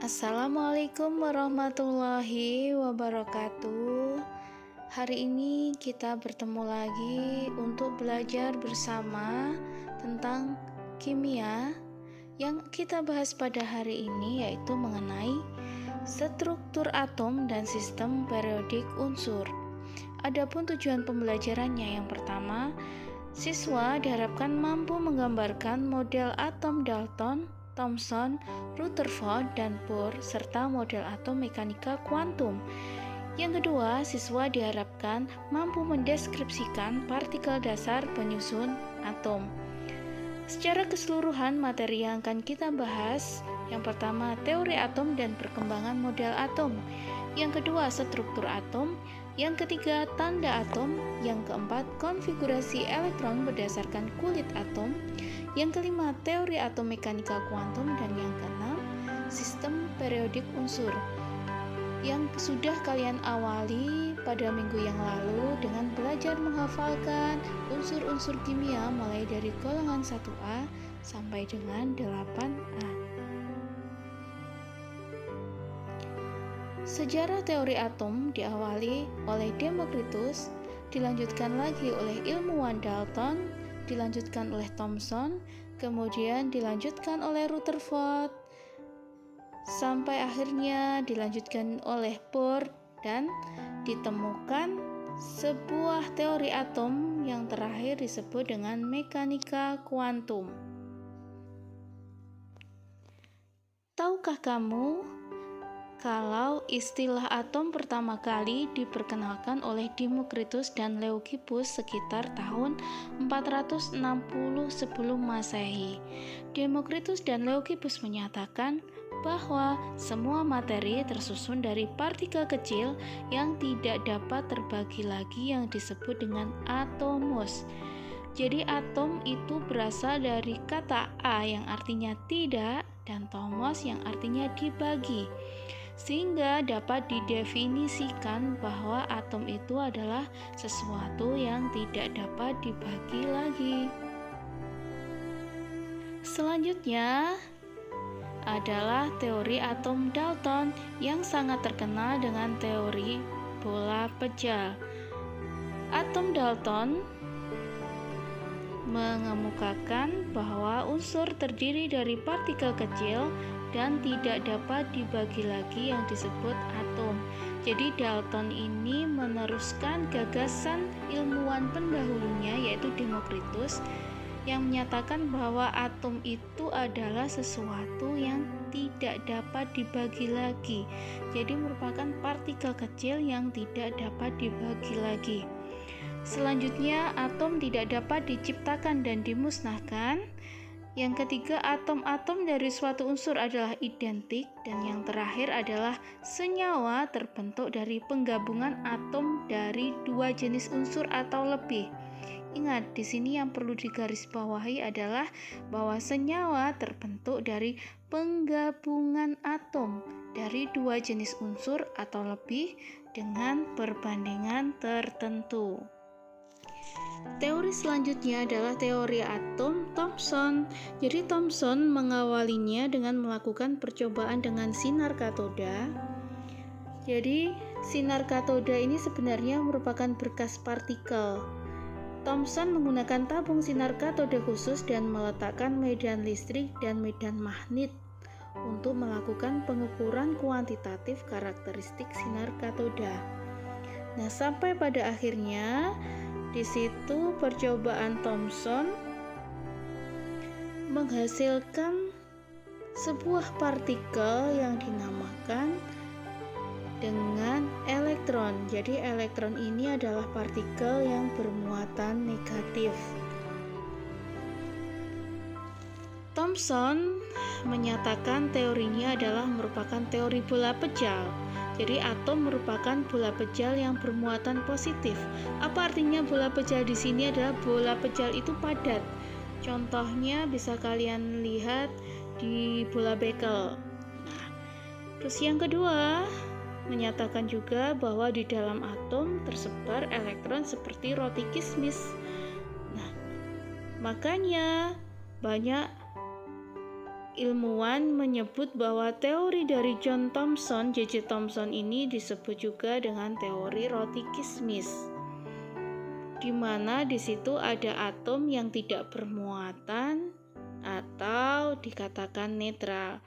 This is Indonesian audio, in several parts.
Assalamualaikum warahmatullahi wabarakatuh. Hari ini kita bertemu lagi untuk belajar bersama tentang kimia. Yang kita bahas pada hari ini yaitu mengenai struktur atom dan sistem periodik unsur. Adapun tujuan pembelajarannya, yang pertama, siswa diharapkan mampu menggambarkan model atom Dalton, Thomson, Rutherford, dan Bohr, serta model atom mekanika kuantum. Yang kedua, siswa diharapkan mampu mendeskripsikan partikel dasar penyusun atom. Secara keseluruhan, materi yang akan kita bahas, yang pertama, teori atom dan perkembangan model atom. Yang kedua, struktur atom. Yang ketiga, tanda atom. Yang keempat, konfigurasi elektron berdasarkan kulit atom. Yang kelima, teori atom mekanika kuantum. Dan yang keenam, sistem periodik unsur, yang sudah kalian awali pada minggu yang lalu dengan belajar menghafalkan unsur-unsur kimia mulai dari golongan 1A sampai dengan 8A. Sejarah teori atom diawali oleh Demokritus, dilanjutkan lagi oleh ilmuwan Dalton, dilanjutkan oleh Thomson, kemudian dilanjutkan oleh Rutherford, sampai akhirnya dilanjutkan oleh Bohr, dan ditemukan sebuah teori atom yang terakhir disebut dengan mekanika kuantum. Tahukah kamu kalau istilah atom pertama kali diperkenalkan oleh Demokritus dan Leucippus sekitar tahun 460 sebelum Masehi? Demokritus dan Leucippus menyatakan bahwa semua materi tersusun dari partikel kecil yang tidak dapat terbagi lagi yang disebut dengan atomos. Jadi atom itu berasal dari kata a yang artinya tidak dan tomos yang artinya dibagi, sehingga dapat didefinisikan bahwa atom itu adalah sesuatu yang tidak dapat dibagi lagi. Selanjutnya adalah teori atom Dalton yang sangat terkenal dengan teori bola pejal. Atom Dalton mengemukakan bahwa unsur terdiri dari partikel kecil dan tidak dapat dibagi lagi yang disebut atom. Jadi Dalton ini meneruskan gagasan ilmuwan pendahulunya yaitu Demokritus yang menyatakan bahwa atom itu adalah sesuatu yang tidak dapat dibagi lagi. Jadi merupakan partikel kecil yang tidak dapat dibagi lagi. Selanjutnya, atom tidak dapat diciptakan dan dimusnahkan. Yang ketiga, atom-atom dari suatu unsur adalah identik, dan yang terakhir adalah senyawa terbentuk dari penggabungan atom dari dua jenis unsur atau lebih. Ingat, di sini yang perlu digarisbawahi adalah bahwa senyawa terbentuk dari penggabungan atom dari dua jenis unsur atau lebih dengan perbandingan tertentu. Teori selanjutnya adalah teori atom Thomson. Jadi Thomson mengawalinya dengan melakukan percobaan dengan sinar katoda. Jadi sinar katoda ini sebenarnya merupakan berkas partikel. Thomson menggunakan tabung sinar katoda khusus dan meletakkan medan listrik dan medan magnet untuk melakukan pengukuran kuantitatif karakteristik sinar katoda. Nah, sampai pada akhirnya di situ percobaan Thomson menghasilkan sebuah partikel yang dinamakan dengan elektron. Jadi elektron ini adalah partikel yang bermuatan negatif. Thomson menyatakan teorinya adalah merupakan teori bola pejal. Jadi atom merupakan bola pejal yang bermuatan positif. Apa artinya bola pejal di sini adalah bola pejal itu padat. Contohnya bisa kalian lihat di bola bekel. Nah, terus yang kedua menyatakan juga bahwa di dalam atom tersebar elektron seperti roti kismis. Nah, makanya banyak ilmuwan menyebut bahwa teori dari John Thomson, J.J. Thomson ini disebut juga dengan teori roti kismis, di mana di situ ada atom yang tidak bermuatan atau dikatakan netral.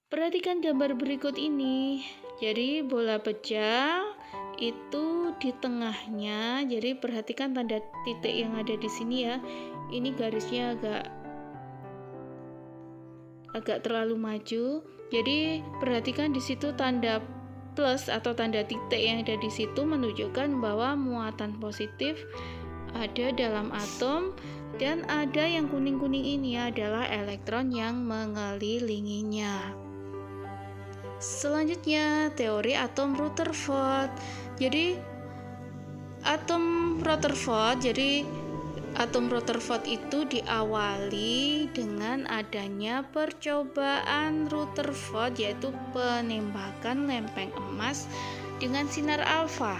Perhatikan gambar berikut ini. Jadi bola pecah itu di tengahnya. Jadi perhatikan tanda titik yang ada di sini ya. Ini garisnya agak terlalu maju. Jadi perhatikan di situ tanda plus atau tanda titik yang ada di situ menunjukkan bahwa muatan positif ada dalam atom, dan ada yang kuning-kuning ini adalah elektron yang mengelilinginya. Selanjutnya, teori atom Rutherford. Jadi atom Rutherford itu diawali dengan adanya percobaan Rutherford, yaitu penembakan lempeng emas dengan sinar alfa.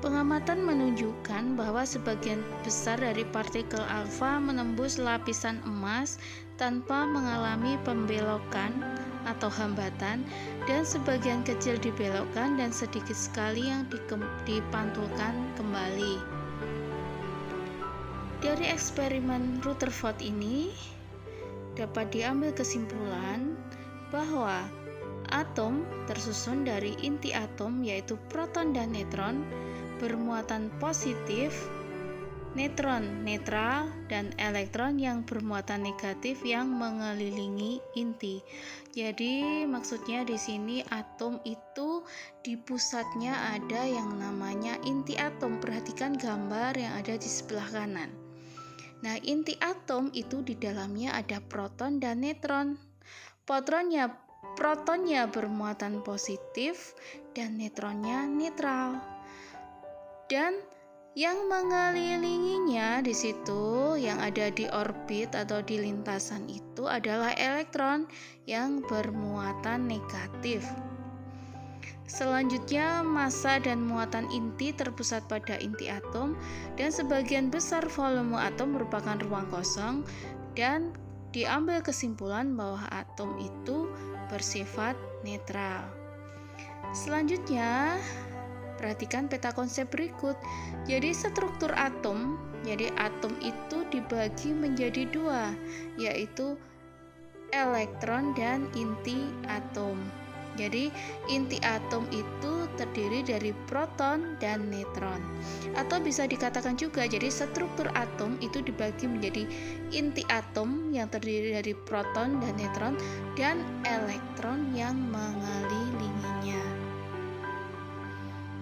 Pengamatan menunjukkan bahwa sebagian besar dari partikel alfa menembus lapisan emas tanpa mengalami pembelokan atau hambatan, dan sebagian kecil dibelokkan dan sedikit sekali yang dipantulkan kembali. Dari eksperimen Rutherford ini dapat diambil kesimpulan bahwa atom tersusun dari inti atom, yaitu proton dan neutron, bermuatan positif, neutron netral, dan elektron yang bermuatan negatif yang mengelilingi inti. Jadi maksudnya di sini atom itu di pusatnya ada yang namanya inti atom. Perhatikan gambar yang ada di sebelah kanan. Nah, inti atom itu di dalamnya ada proton dan neutron. Protonnya bermuatan positif dan neutronnya netral. Dan yang mengelilinginya di situ, yang ada di orbit atau di lintasan itu adalah elektron yang bermuatan negatif. Selanjutnya, massa dan muatan inti terpusat pada inti atom, dan sebagian besar volume atom merupakan ruang kosong, dan diambil kesimpulan bahwa atom itu bersifat netral. Selanjutnya, perhatikan peta konsep berikut. Jadi struktur atom, atom itu dibagi menjadi dua, yaitu elektron dan inti atom. Jadi inti atom itu terdiri dari proton dan neutron. Atau bisa dikatakan juga, jadi struktur atom itu dibagi menjadi inti atom yang terdiri dari proton dan neutron, dan elektron yang mengelilinginya.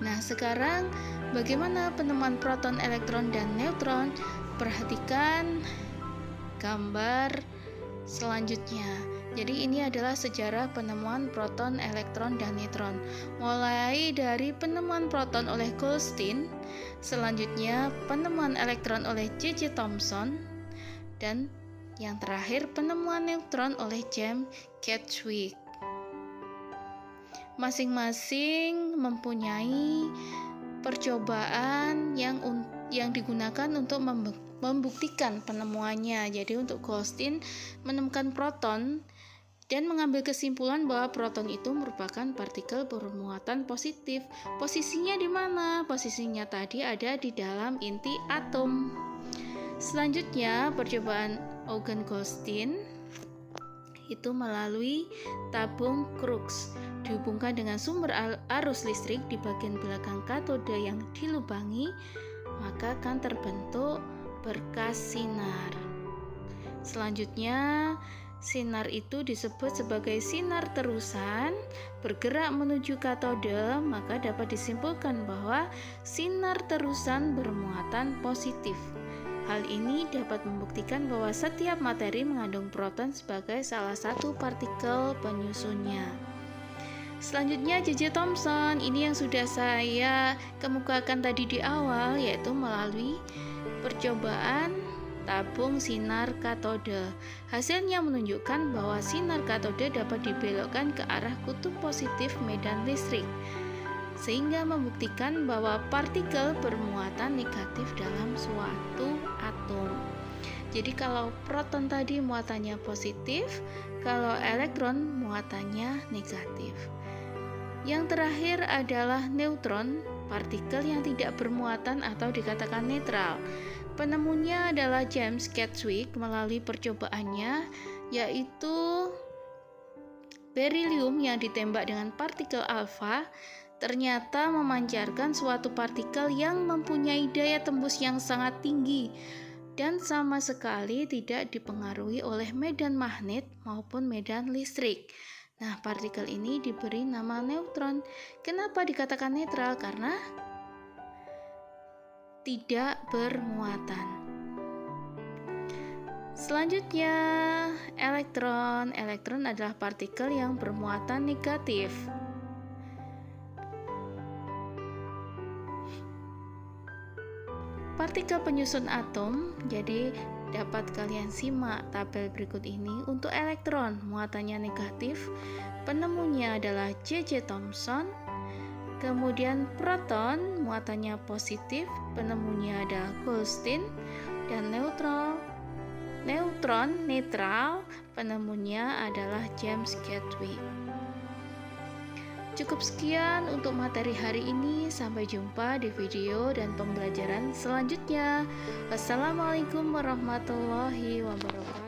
Nah, sekarang bagaimana penemuan proton, elektron, dan neutron? Perhatikan gambar selanjutnya. Jadi ini adalah sejarah penemuan proton, elektron, dan neutron. Mulai dari penemuan proton oleh Goldstein, selanjutnya penemuan elektron oleh J.J. Thomson, dan yang terakhir penemuan neutron oleh James Chadwick. Masing-masing mempunyai percobaan yang digunakan untuk membuktikan penemuannya. Jadi untuk Goldstein menemukan proton dan mengambil kesimpulan bahwa proton itu merupakan partikel bermuatan positif. Posisinya di mana? Posisinya tadi ada di dalam inti atom. Selanjutnya, percobaan Eugen Goldstein itu melalui tabung Crookes, dihubungkan dengan sumber arus listrik di bagian belakang katode yang dilubangi, maka akan terbentuk berkas sinar. Selanjutnya, sinar itu disebut sebagai sinar terusan bergerak menuju katode, maka dapat disimpulkan bahwa sinar terusan bermuatan positif. Hal ini dapat membuktikan bahwa setiap materi mengandung proton sebagai salah satu partikel penyusunnya. Selanjutnya, J.J. Thomson, ini yang sudah saya kemukakan tadi di awal, yaitu melalui percobaan tabung sinar katode. Hasilnya menunjukkan bahwa sinar katode dapat dibelokkan ke arah kutub positif medan listrik, sehingga membuktikan bahwa partikel bermuatan negatif dalam suatu atom. Jadi kalau proton tadi muatannya positif, kalau elektron muatannya negatif. Yang terakhir adalah neutron, partikel yang tidak bermuatan atau dikatakan netral. Penemunya adalah James Chadwick melalui percobaannya, yaitu berilium yang ditembak dengan partikel alfa ternyata memancarkan suatu partikel yang mempunyai daya tembus yang sangat tinggi dan sama sekali tidak dipengaruhi oleh medan magnet maupun medan listrik. Nah, partikel ini diberi nama neutron. Kenapa dikatakan netral? Karena tidak bermuatan. Selanjutnya, elektron. Elektron adalah partikel yang bermuatan negatif. Partikel penyusun atom, jadi dapat kalian simak tabel berikut ini. Untuk elektron, muatannya negatif, penemunya adalah J.J. Thomson. Kemudian proton, muatannya positif, penemunya adalah Goldstein. Dan neutron, netral, penemunya adalah James Chadwick. Cukup sekian untuk materi hari ini. Sampai jumpa di video dan pembelajaran selanjutnya. Wassalamualaikum warahmatullahi wabarakatuh.